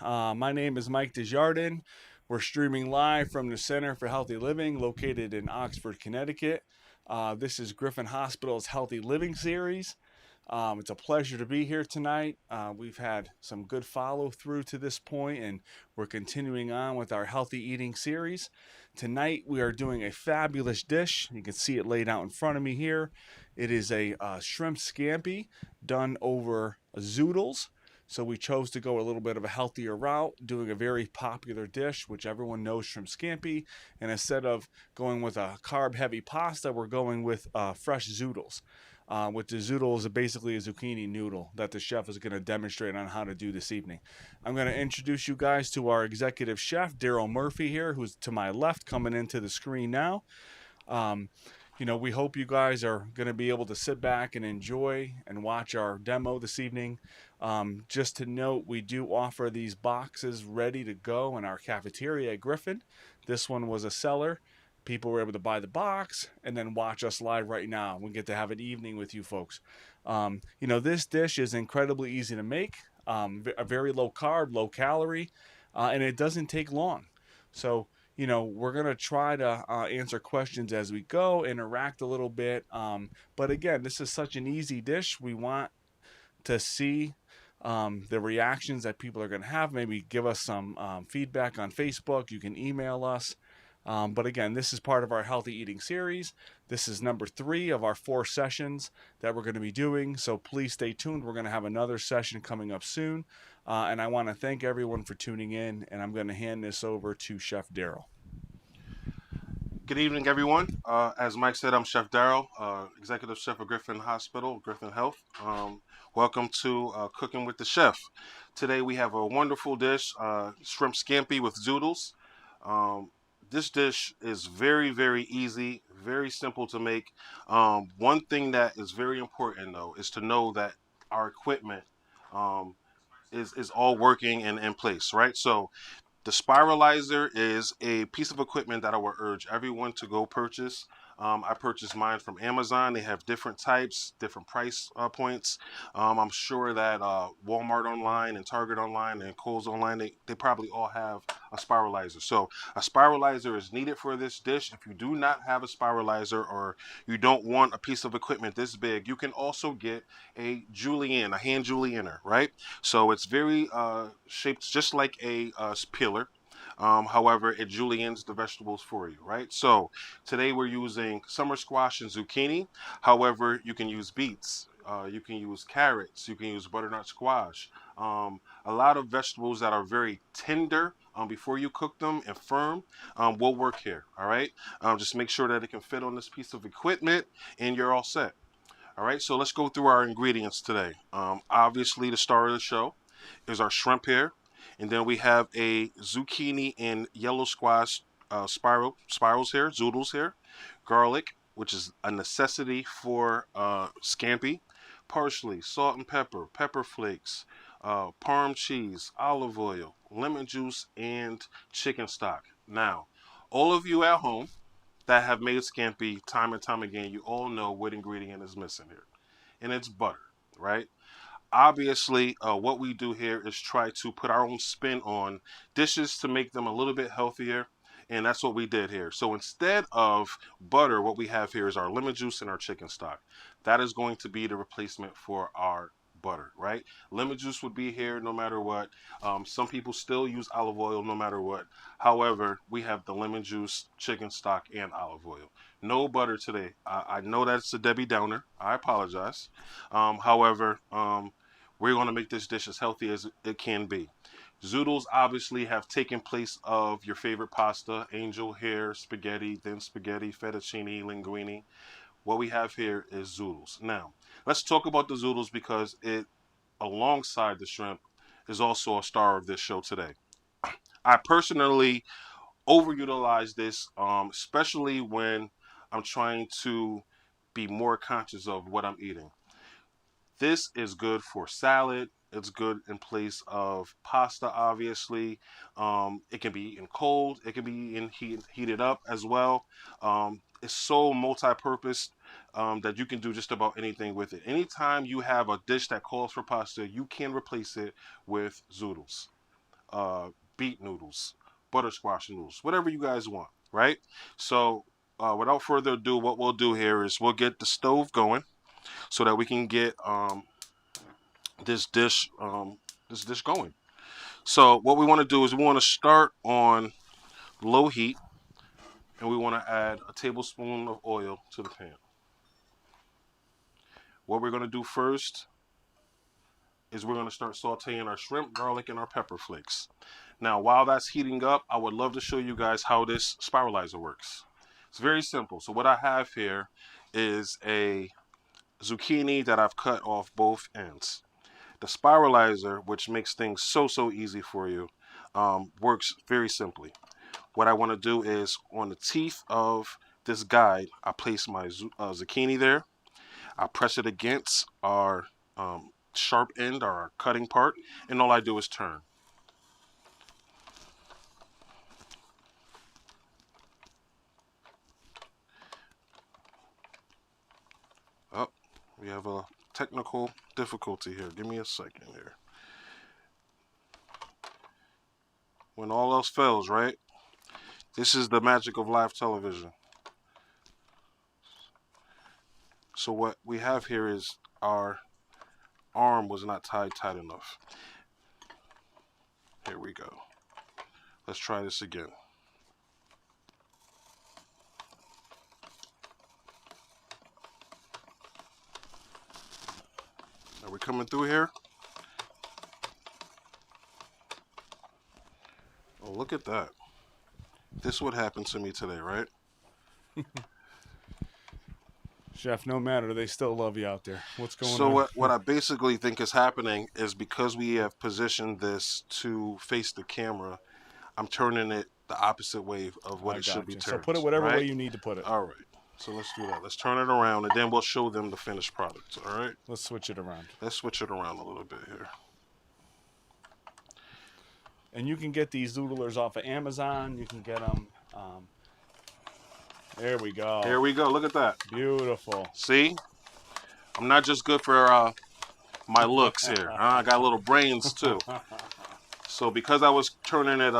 My name is Mike Desjardins. We're streaming live from the Center for Healthy Living located in Oxford, Connecticut. This is Griffin Hospital's Healthy Living series. It's a pleasure to be here tonight. We've had some good follow through to this point, and we're continuing on with our healthy eating series. Tonight, we are doing a fabulous dish. You can see it laid out in front of me here. It is a shrimp scampi done over Zoodles. So we chose to go a little bit of a healthier route, doing a very popular dish, which everyone knows shrimp scampi. And instead of going with a carb-heavy pasta, we're going with fresh zoodles. Which the zoodle is basically a zucchini noodle that the chef is going to demonstrate on how to do this evening. I'm going to introduce you guys to our executive chef, Daryl Murphy here, who's to my left coming into the screen now. Um, we hope you guys are going to be able to sit back and enjoy and watch our demo this evening. Just to note, we do offer these boxes ready to go in our cafeteria at Griffin. This one was a seller. People were able to buy the box and then watch us live right now. We get to have an evening with you folks. This dish is incredibly easy to make, a very low carb, low calorie, and it doesn't take long. So, we're going to try to answer questions as we go, interact a little bit. But again, this is such an easy dish. We want to see the reactions that people are going to have. Maybe give us some feedback on Facebook. You can email us. But again, this is part of our healthy eating series. This is number 3 of our 4 sessions that we're going to be doing. So please stay tuned. We're going to have another session coming up soon. And I want to thank everyone for tuning in. And I'm going to hand this over to Chef Daryl. Good evening, everyone. As Mike said, I'm Chef Darrell, Executive Chef of Griffin Hospital, Griffin Health. Welcome to Cooking with the Chef. Today we have a wonderful dish, shrimp scampi with zoodles. This dish is very, very easy, very simple to make. One thing that is very important, though, is to know that our equipment um, is all working and in place, right? So the spiralizer is a piece of equipment that I would urge everyone to go purchase. I purchased mine from Amazon. They have different types, different price points. I'm sure that Walmart online and Target online and Kohl's online, they probably all have a spiralizer. So a spiralizer is needed for this dish. If you do not have a spiralizer or you don't want a piece of equipment this big, you can also get a julienne, a hand julienner, right? So it's very shaped just like a peeler. However, it juliennes the vegetables for you, right? So today we're using summer squash and zucchini. However, you can use beets. You can use carrots. You can use butternut squash. A lot of vegetables that are very tender before you cook them and firm will work here. All right. Just make sure that it can fit on this piece of equipment, and you're all set. All right, so let's go through our ingredients today. Obviously, the star of the show is our shrimp here, and then we have a zucchini and yellow squash spirals here, zoodles here, garlic, which is a necessity for scampi, parsley, salt and pepper flakes, parm cheese, olive oil, lemon juice, and chicken stock. Now, all of you at home that have made scampi time and time again, you all know what ingredient is missing here, and it's butter, right? Obviously, what we do here is try to put our own spin on dishes to make them a little bit healthier, and that's what we did here. So instead of butter, what we have here is our lemon juice and our chicken stock. That is going to be the replacement for our butter, right? Lemon juice would be here no matter what. Some people still use olive oil no matter what. However, we have the lemon juice, chicken stock, and olive oil. No butter today. I know that's a Debbie Downer. I apologize. However, we're going to make this dish as healthy as it can be. Zoodles obviously have taken place of your favorite pasta, angel hair, spaghetti, thin spaghetti, fettuccine, linguine. What we have here is zoodles. Now, let's talk about the zoodles because it, alongside the shrimp, is also a star of this show today. I personally overutilize this, especially when I'm trying to be more conscious of what I'm eating. This is good for salad. It's good in place of pasta, obviously. It can be eaten cold. It can be eaten heated up as well. It's so multi-purpose that you can do just about anything with it. Anytime you have a dish that calls for pasta, you can replace it with zoodles. beet noodles, butter squash noodles, whatever you guys want, right? So without further ado, what we'll do here is we'll get the stove going so that we can get this dish going. So what we want to do is we want to start on low heat, and we want to add a tablespoon of oil to the pan. What we're going to do first is we're going to start sauteing our shrimp, garlic, and our pepper flakes. Now, while that's heating up, I would love to show you guys how this spiralizer works. It's very simple. So what I have here is a zucchini that I've cut off both ends. The spiralizer, which makes things so easy for you, works very simply. What I want to do is on the teeth of this guide, I place my zucchini there. I press it against our sharp end, or our cutting part, and all I do is turn. Oh, we have a technical difficulty here. Give me a second here. When all else fails, right? This is the magic of live television. So what we have here is our arm was not tied tight enough. Here we go. Let's try this again. Are we coming through here? Oh, look at that. This is what happened to me today, right? Chef, no matter, they still love you out there. What's going So on? what I basically think is happening is because we have positioned this to face the camera, I'm turning it the opposite way of what I it should be got you. So turned, put it whatever way right? you need to put it. All right. So let's do that. Let's turn it around, and then we'll show them the finished product. All right. Let's switch it around. Let's switch it around a little bit here. And you can get these Zoodlers off of Amazon. You can get them. There we go. Here we go. Look at that. Beautiful. See, I'm not just good for my looks here. I got little brains too. So because I was turning it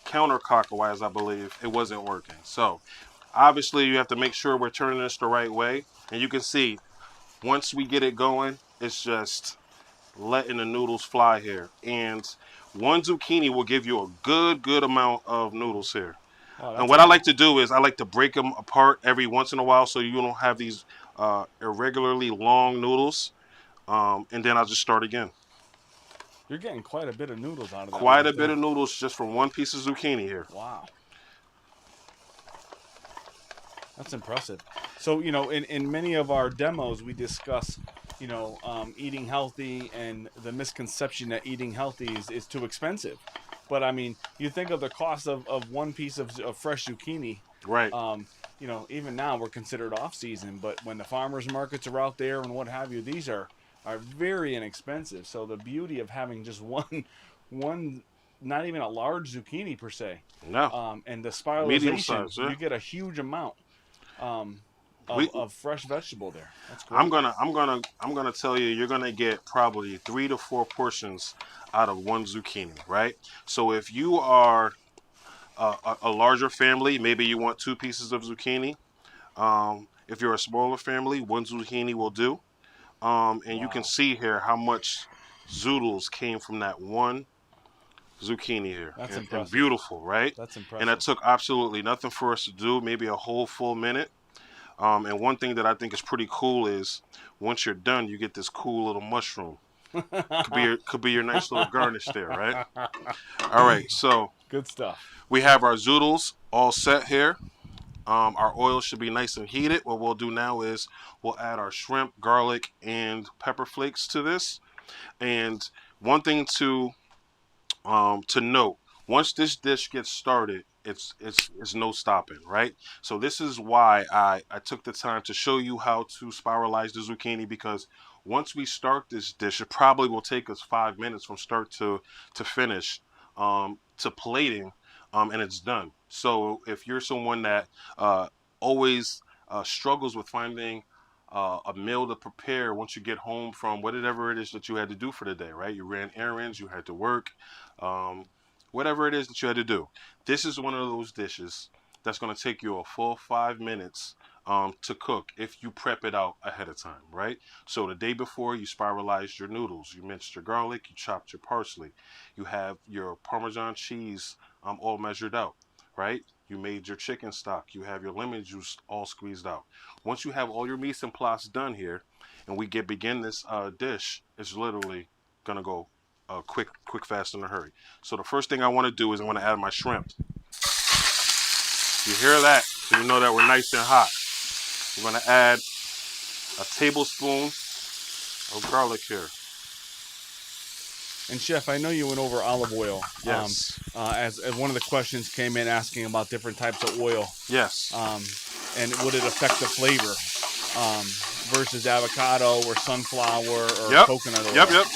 counterclockwise, I believe it wasn't working. So obviously you have to make sure we're turning this the right way. And you can see once we get it going, it's just letting the noodles fly here. And one zucchini will give you a good amount of noodles here. Oh, And that's what I good. like to do is I like to break them apart every once in a while so you don't have these irregularly long noodles. And then I'll just start again. You're getting quite a bit of noodles out of that one Quite right a bit there. of noodles just from one piece of zucchini here. Wow. That's impressive. So, in many of our demos, we discuss, eating healthy and the misconception that eating healthy is too expensive. But, I mean, you think of the cost of one piece of fresh zucchini. Right. Even now we're considered off season, but when the farmers markets are out there and what have you, these are very inexpensive. So the beauty of having just one, not even a large zucchini per se, No. and the Medium spiralization, size, yeah. you get a huge amount um, We of fresh vegetable there. That's I'm great. gonna I'm gonna I'm gonna tell you you're gonna get probably 3 to 4 portions out of one zucchini, right? So if you are a larger family, maybe you want 2 pieces of zucchini. If you're a smaller family, one zucchini will do. And you can Wow, see here how much zoodles came from that one zucchini here, that's and impressive. beautiful, right? That's And that impressive. took absolutely nothing for us to do, maybe a whole full minute. And one thing that I think is pretty cool is once you're done, you get this cool little mushroom. Could be your nice little garnish there, right? All right, so Good stuff. we have our zoodles all set here. Our oil should be nice and heated. What we'll do now is we'll add our shrimp, garlic, and pepper flakes to this. And one thing to note, once this dish gets started, it's no stopping, right? So this is why I took the time to show you how to spiralize the zucchini, because once we start this dish, it probably will take us 5 minutes from start to finish, to plating, and it's done. So if you're someone that always struggles with finding a meal to prepare once you get home from whatever it is that you had to do for the day, right? You ran errands, you had to work, um, whatever it is that you had to do. This is one of those dishes that's going to take you a full 5 minutes to cook if you prep it out ahead of time, right? So the day before, you spiralized your noodles, you minced your garlic, you chopped your parsley, you have your Parmesan cheese all measured out, right? You made your chicken stock, you have your lemon juice all squeezed out. Once you have all your mise en place done here, and we begin this dish, it's literally gonna go quick, fast, in a hurry. So the first thing I want to do is I want to add my shrimp. You hear that? So you know that we're nice and hot. We're gonna add a tablespoon of garlic here. And Chef, I know you went over olive oil. Yes. As one of the questions came in asking about different types of oil. Yes. And would it affect the flavor versus avocado or sunflower or coconut oil? Yep.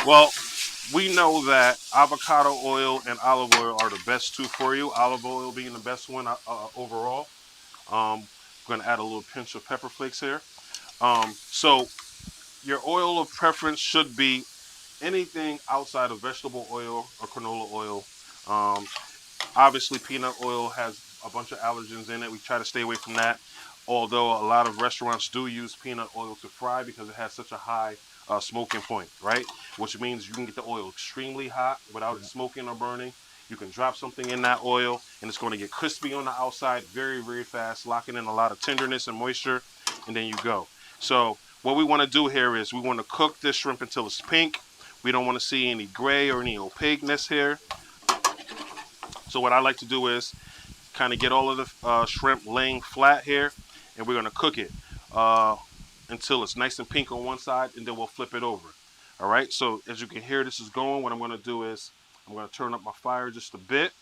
Well, we know that avocado oil and olive oil are the best two for you. Olive oil being the best one overall. I'm going to add a little pinch of pepper flakes here. So your oil of preference should be anything outside of vegetable oil or canola oil. Obviously, peanut oil has a bunch of allergens in it. We try to stay away from that. Although a lot of restaurants do use peanut oil to fry because it has such a high smoking point, right? Which means you can get the oil extremely hot without it smoking or burning. You can drop something in that oil and it's going to get crispy on the outside very fast, locking in a lot of tenderness and moisture, and then you go. So what we want to do here is we want to cook this shrimp until it's pink. We don't want to see any gray or any opaqueness here. So what I like to do is kind of get all of the shrimp laying flat here, and we're going to cook it until it's nice and pink on one side, and then we'll flip it over. All right, so as you can hear, this is going. What I'm going to do is I'm going to turn up my fire just a bit.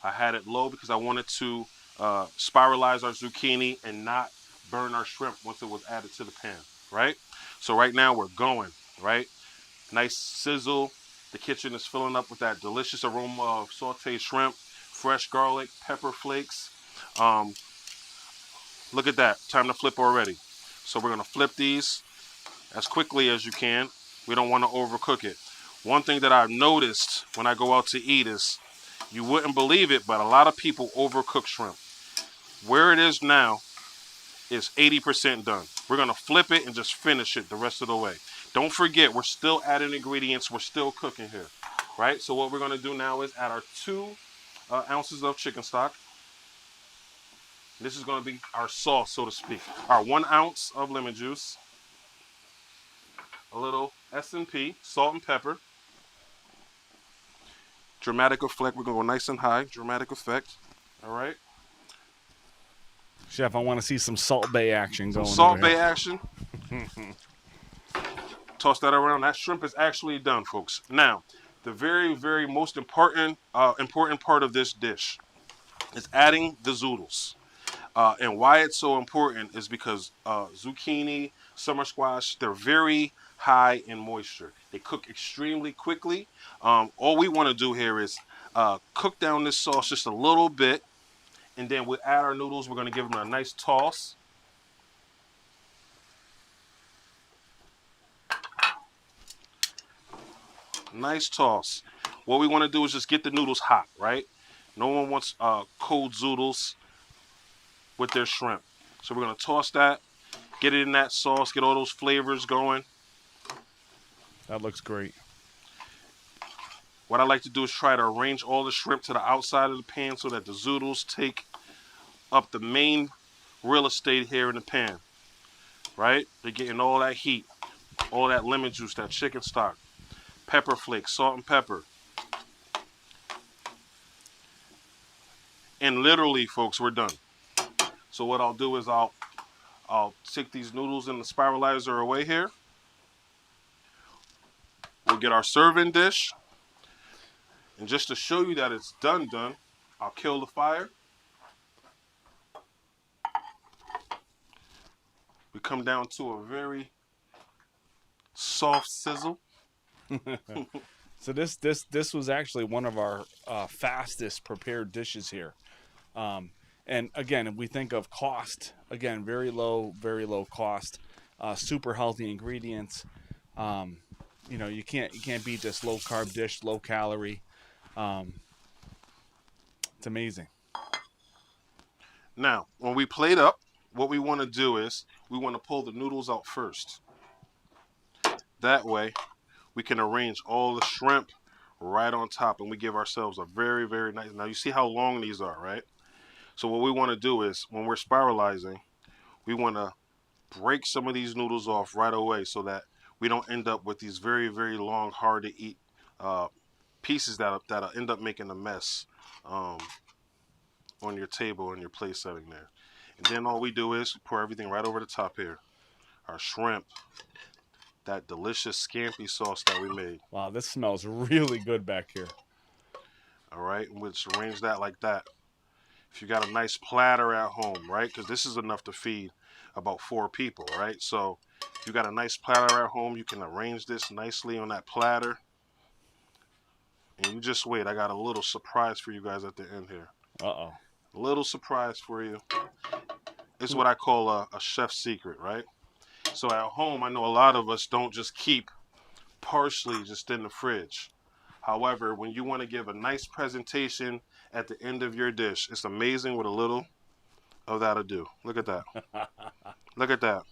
I had it low because I wanted to spiralize our zucchini and not burn our shrimp once it was added to the pan, right? So right now we're going, right? Nice sizzle. The kitchen is filling up with that delicious aroma of sauteed shrimp, fresh garlic, pepper flakes. Look at that. Time to flip already. So we're going to flip these as quickly as you can. We don't want to overcook it. One thing that I've noticed when I go out to eat is, you wouldn't believe it, but a lot of people overcook shrimp. Where it is now is 80% done. We're going to flip it and just finish it the rest of the way. Don't forget, we're still adding ingredients. We're still cooking here, right? So what we're going to do now is add our 2 ounces of chicken stock. This is going to be our sauce, so to speak. Our 1 ounce of lemon juice. A little S&P, salt and pepper. Dramatic effect. We're going to go nice and high. Dramatic effect. All right. Chef, I want to see some Salt Bay action going. Some Salt Bay action. Toss that around. That shrimp is actually done, folks. Now, the very most important part of this dish is adding the zoodles. And why it's so important is because zucchini, summer squash, they're very high in moisture. They cook extremely quickly. All we want to do here is cook down this sauce just a little bit, and then we'll add our noodles. We're going to give them a nice toss. Nice toss. What we want to do is just get the noodles hot, right? No one wants cold zoodles with their shrimp. So we're going to toss that, get it in that sauce, get all those flavors going. That looks great. What I like to do is try to arrange all the shrimp to the outside of the pan so that the zoodles take up the main real estate here in the pan, right? They're getting all that heat, all that lemon juice, that chicken stock, pepper flakes, salt and pepper. And literally, folks, we're done. So what I'll do is I'll take these noodles in the spiralizer away here. We'll get our serving dish. And just to show you that it's done, I'll kill the fire. We come down to a very soft sizzle. So this was actually one of our fastest prepared dishes here. And again, if we think of cost, again, very low cost, super healthy ingredients. You can't beat this low carb dish, low calorie. Um, it's amazing. Now, when we plate up, what we want to do is we want to pull the noodles out first. That way, we can arrange all the shrimp right on top, and we give ourselves a very, very nice. Now, you see how long these are, right? So, what we want to do is when we're spiralizing, we want to break some of these noodles off right away so that we don't end up with these very, very long, hard to eat uh, pieces that'll end up making a mess um, on your table and your plate setting there. And then all we do is pour everything right over the top here. Our shrimp, that delicious scampi sauce that we made. Wow, this smells really good back here. All right, and we'll just arrange that like that. If you got a nice platter at home, right? Because this is enough to feed about 4 people, right? So if you got a nice platter at home, you can arrange this nicely on that platter. And you just wait. I got a little surprise for you guys at the end here. Uh-oh. A little surprise for you. It's what I call a chef's secret, right? So at home, I know a lot of us don't just keep parsley just in the fridge. However, when you want to give a nice presentation at the end of your dish, it's amazing what a little of that'll do. Look at that. Look at that.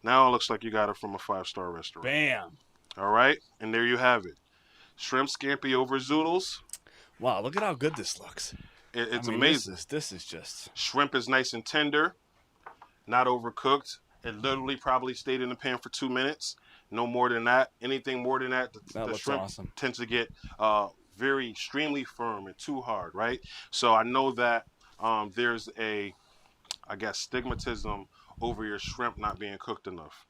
Now it looks like you got it from a 5-star restaurant. Bam. All right, and there you have it. Shrimp scampi over zoodles. Wow, look at how good this looks. It's I mean, amazing. This is just... Shrimp is nice and tender, not overcooked. It literally probably stayed in the pan for 2 minutes. No more than that. Anything more than that, That the looks shrimp awesome. tends to get very extremely firm and too hard, right? So I know that there's a, I guess, stigmatism over your shrimp not being cooked enough.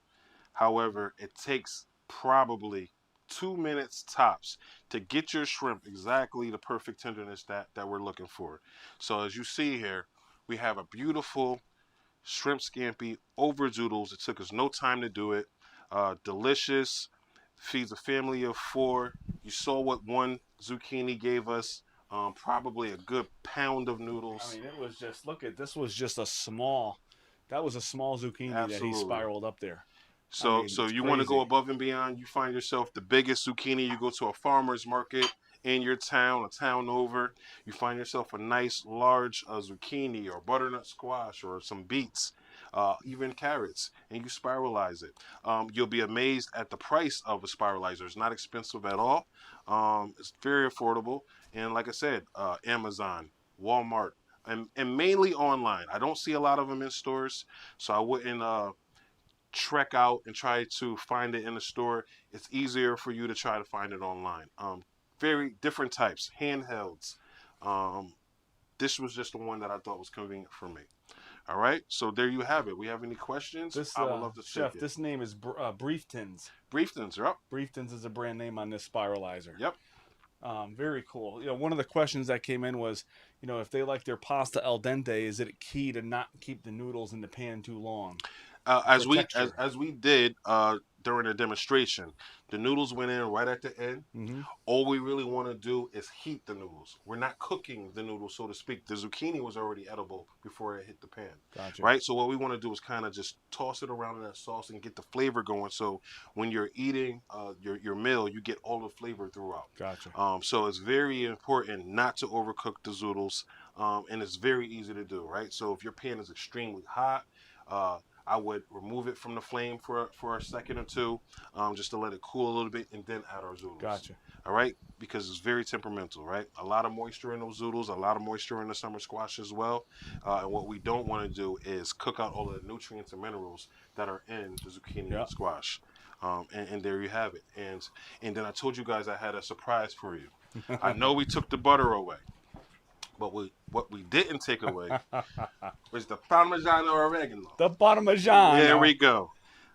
However, it takes probably 2 minutes tops to get your shrimp exactly the perfect tenderness that we're looking for. So as you see here, we have a beautiful shrimp scampi over zoodles. It took us no time to do it. Delicious, feeds a family of 4. You saw what one zucchini gave us. Probably a good pound of noodles. I mean, it was just... Look at... This was just a small... That was a small zucchini that he Absolutely. spiraled up there. So, I mean, so it's you want to go crazy. above and beyond. You find yourself the biggest zucchini. You go to a farmer's market in your town, a town over. You find yourself a nice large zucchini or butternut squash or some beets, even carrots, and you spiralize it. You'll be amazed at the price of a spiralizer. It's not expensive at all. It's very affordable, and like I said, Amazon, Walmart, and mainly online. I don't see a lot of them in stores, so I wouldn't trek out and try to find it in the store. It's easier for you to try to find it online. Very different types, handhelds. Um, this was just the one that I thought was convenient for me. All right, so there you have it. We have any questions? This I would love to chef, take it. this name is Brieftons. Brieftons, yep. Brieftons is a brand name on this spiralizer. Yep. Very cool. You know, one of the questions that came in was, you know, if they like their pasta al dente, is it key to not keep the noodles in the pan too long? As we texture. as we did during the demonstration, the noodles went in right at the end. Mm-hmm. All we really want to do is heat the noodles. We're not cooking the noodles, so to speak. The zucchini was already edible before it hit the pan. Gotcha. Right? So what we want to do is kind of just toss it around in that sauce and get the flavor going. So when you're eating your meal, you get all the flavor throughout. Gotcha. So it's very important not to overcook the zoodles, and it's very easy to do. Right? So if your pan is extremely hot, I would remove it from the flame for a second or two, just to let it cool a little bit, and then add our zoodles. Gotcha. All right, because it's very temperamental, right? A lot of moisture in those zoodles, a lot of moisture in the summer squash as well. And what we don't want to do is cook out all of the nutrients and minerals that are in the zucchini and squash. And there you have it. And then I told you guys I had a surprise for you. I know we took the butter away. But what we didn't take away was the Parmesan oregano. The Parmesan. There we go.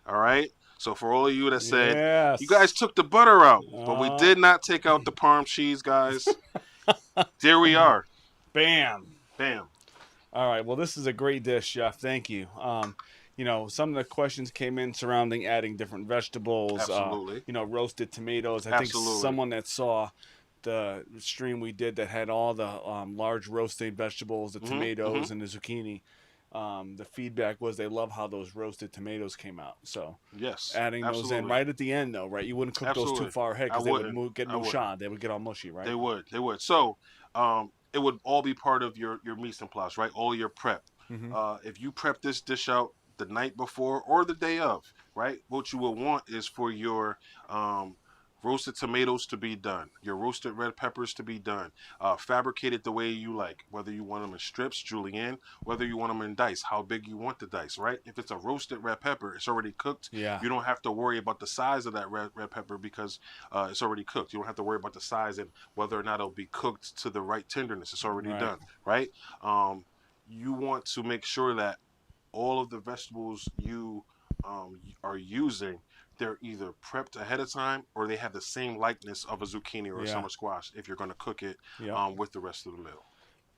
All right. So for all of you that said, yes, you guys took the butter out, but we did not take out the Parm cheese, guys. There we are. Bam. Bam. All right. Well, this is a great dish, Chef. Thank you. You know, some of the questions came in surrounding adding different vegetables. Absolutely. You know, roasted tomatoes. I think someone that saw the stream we did that had all the large roasted vegetables, the tomatoes, and the zucchini. the feedback was they love how those roasted tomatoes came out. So Yes, adding those in absolutely, right at the end, though, right? You wouldn't cook those too absolutely. far ahead I because they would wouldn't. get I wouldn't. mushad. They would get all mushy, right? They would. They would. So, it would all be part of your mise en place, right? All your prep. Mm-hmm. If you prep this dish out the night before or the day of, right? What you will want is for your um, roasted tomatoes to be done, your roasted red peppers to be done, fabricated the way you like, whether you want them in strips, julienne, whether you want them in dice, how big you want the dice, right? If it's a roasted red pepper, it's already cooked. Yeah. You don't have to worry about the size of that red pepper because it's already cooked. You don't have to worry about the size and whether or not it'll be cooked to the right tenderness. It's already Right. done, right? Um, you want to make sure that all of the vegetables you are using, they're either prepped ahead of time or they have the same likeness of a zucchini or a Yeah. summer squash if you're going to cook it Yep. with the rest of the meal.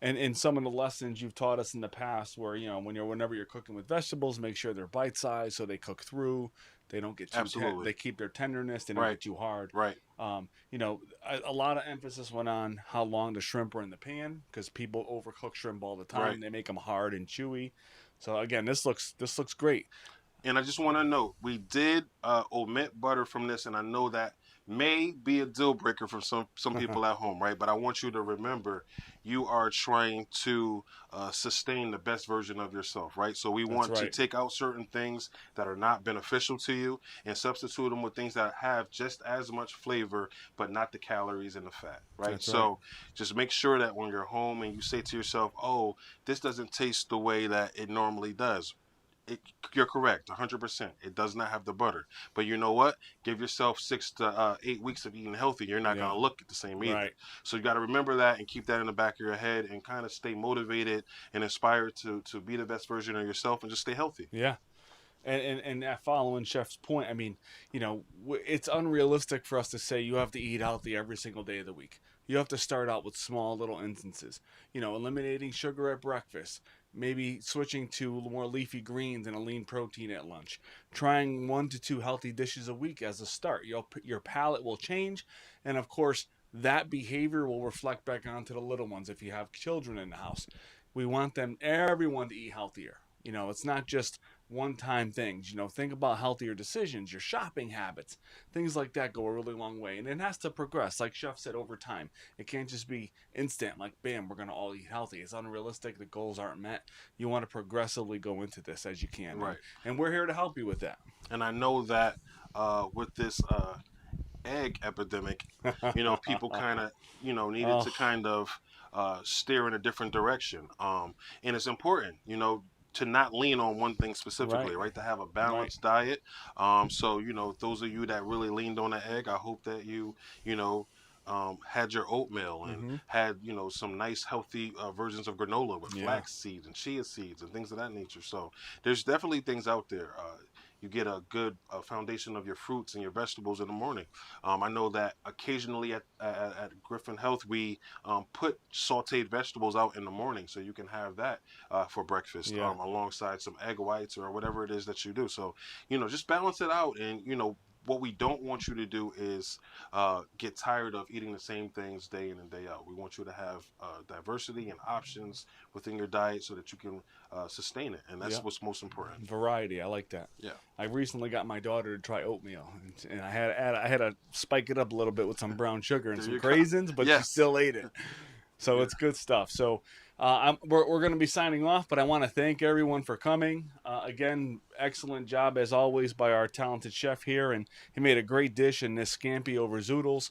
And in some of the lessons you've taught us in the past, where whenever you're cooking with vegetables, make sure they're bite sized so they cook through. They don't get too Absolutely. they keep their tenderness. They don't Right. get too hard. Right. A lot of emphasis went on how long the shrimp were in the pan because people overcook shrimp all the Right. time. They make them hard and chewy. So again, this looks great. And I just want to note, we did omit butter from this, and I know that may be a deal breaker for some people at home, right? But I want you to remember, you are trying to sustain the best version of yourself, right? So we That's want to right. take out certain things that are not beneficial to you and substitute them with things that have just as much flavor, but not the calories and the fat, right? That's right. So just make sure that when you're home and you say to yourself, "Oh, this doesn't taste the way that it normally does." You're correct, 100%. It does not have the butter, but you know what? Give yourself 6 to 8 weeks of eating healthy. You're not Yeah. gonna look the same either. Right. So you got to remember that and keep that in the back of your head and kind of stay motivated and inspired to be the best version of yourself and just stay healthy. Yeah. And following Chef's point, I mean, it's unrealistic for us to say you have to eat healthy every single day of the week. You have to start out with small little instances. Eliminating sugar at breakfast, maybe switching to more leafy greens and a lean protein at lunch. Trying 1 to 2 healthy dishes a week as a start. Your palate will change, and of course, that behavior will reflect back onto the little ones if you have children in the house. We want everyone to eat healthier. It's not just one-time things. Think about healthier decisions, your shopping habits, things like that go a really long way, and it has to progress. Like Chef said, over time, it can't just be instant. Like, bam, we're gonna all eat healthy. It's unrealistic. The goals aren't met. You want to progressively go into this as you can, and Right. and we're here to help you with that. And I know that with this egg epidemic, people kind of, needed Oh, to kind of steer in a different direction. And it's important, to not lean on one thing right, specifically, right? To have a right, balanced diet. So, those of you that really leaned on the egg, I hope that you know, had your oatmeal and mm-hmm. had, some nice healthy versions of granola with Yeah, flax seeds and chia seeds and things of that nature. So there's definitely things out there. You get a good foundation of your fruits and your vegetables in the morning. I know that occasionally at Griffin Health, we put sauteed vegetables out in the morning so you can have that for breakfast yeah, alongside some egg whites or whatever it is that you do. So, just balance it out. And, what we don't want you to do is get tired of eating the same things day in and day out. We want you to have diversity and options within your diet so that you can sustain it. And yeah. that's what's most important. Variety. I like that. Yeah. I recently got my daughter to try oatmeal, and I had to spike it up a little bit with some brown sugar and There some you go. craisins, but she Yes. still ate it. So Yeah. it's good stuff. So we're going to be signing off, but I want to thank everyone for coming. Again, excellent job as always by our talented chef here, and he made a great dish in this scampi over zoodles.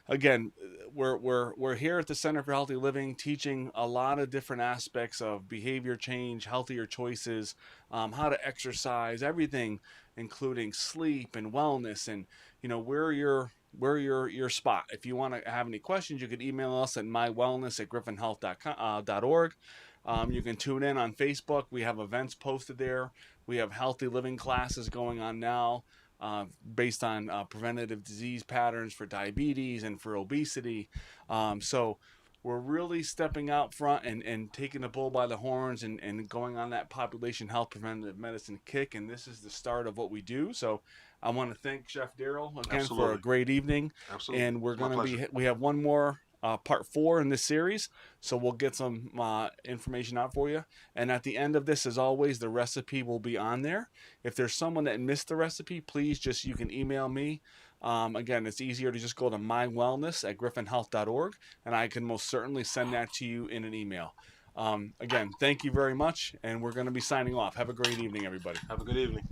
Again, we're here at the Center for Healthy Living, teaching a lot of different aspects of behavior change, healthier choices, how to exercise, everything, including sleep and wellness, and we're your spot. If you want to have any questions, you can email us at mywellness@griffinhealth.org. You can tune in on Facebook. We have events posted there. We have healthy living classes going on now based on preventative disease patterns for diabetes and for obesity. So we're really stepping out front and taking the bull by the horns and going on that population health preventative medicine kick. And this is the start of what we do. So I want to thank Chef Daryl again for a Absolutely. great evening. Absolutely. And we're It's my going to pleasure. we have one more part 4 in this series. So we'll get some information out for you. And at the end of this, as always, the recipe will be on there. If there's someone that missed the recipe, please you can email me. Again, it's easier to just go to mywellness@griffinhealth.org, and I can most certainly send that to you in an email. Again, thank you very much, and we're going to be signing off. Have a great evening, everybody. Have a good evening.